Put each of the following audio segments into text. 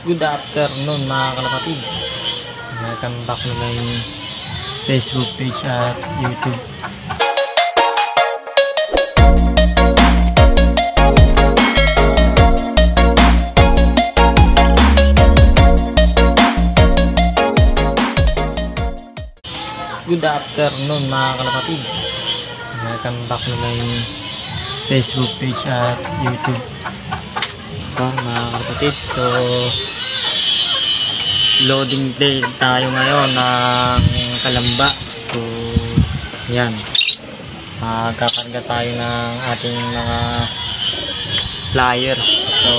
Good afternoon mga kalapatids. Welcome back na my Facebook page at YouTube. Good afternoon mga kalapatids. Welcome back na my Facebook page at YouTube. Mga kalapatids, so loading day tayo ngayon ng Kalamba. So yan, kakarga tayo ng ating mga flyers. So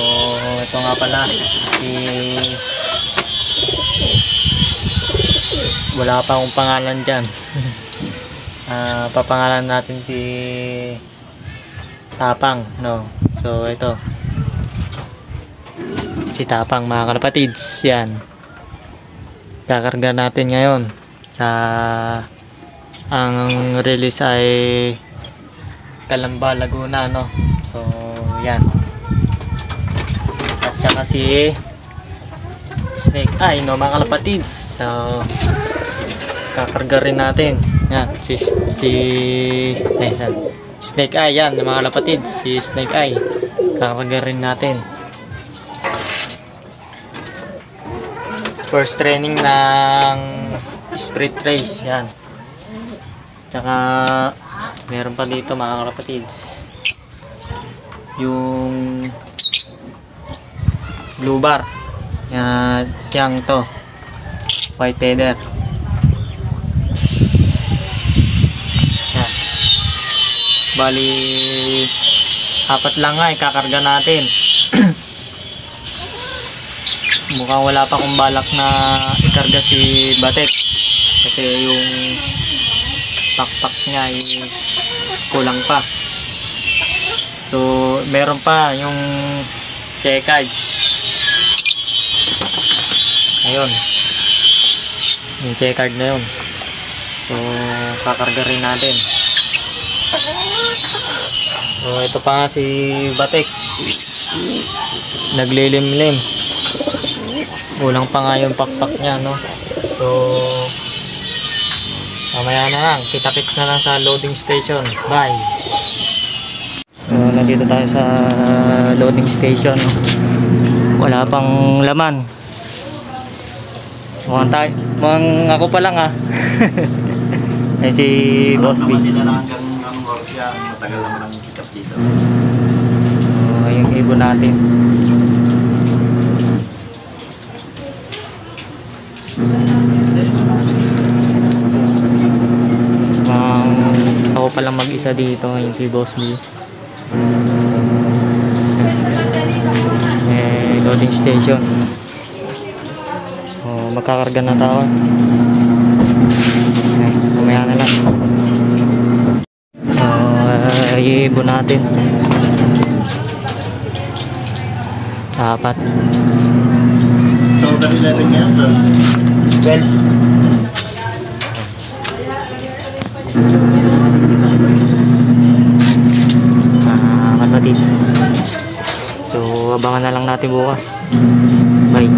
ito nga pala, wala pa akong pangalan dyan. Papangalan natin si Tapang, no? So ito si Tapang mga kalapatids, yan kakarga natin ngayon sa ang release ay Kalamba, Laguna, no? So yan, at saka si Snake Eye, no mga kalapatids. So kakarga rin natin yan Snake Eye, yan mga kalapatids, si Snake Eye kakarga rin natin. First training ng sprint race, yan. Tsaka meron pa dito mga kalapatids yung blue bar, yang to white header, yan. Bali apat lang nga kakarga natin. Mukhang wala pa akong balak na ikarga si Batek kasi yung pakpak niya ay kulang pa. So meron pa yung checkage, ayun yung checkage na yun. So kakarga rin natin. So ito pa nga si Batek, naglilimlim, kulang pa nga yung pakpak niya, no? So mamaya na lang, kita-kits na lang sa loading station. Bye. So nandito tayo sa loading station, no? Wala pang laman. Mukhang ako pa lang, ah. Ay si Boss B. Matagal naman ang kitap dito. So yung ibon natin. Ako palang mag-isa dito, yung si Boss B. Loading station. Magkakarga na tao. Sumaya na lang. Iibon natin. Apat. So, dami natin ngayon doon? 12. Kalapatids. So abangan na lang natin bukas. Bye.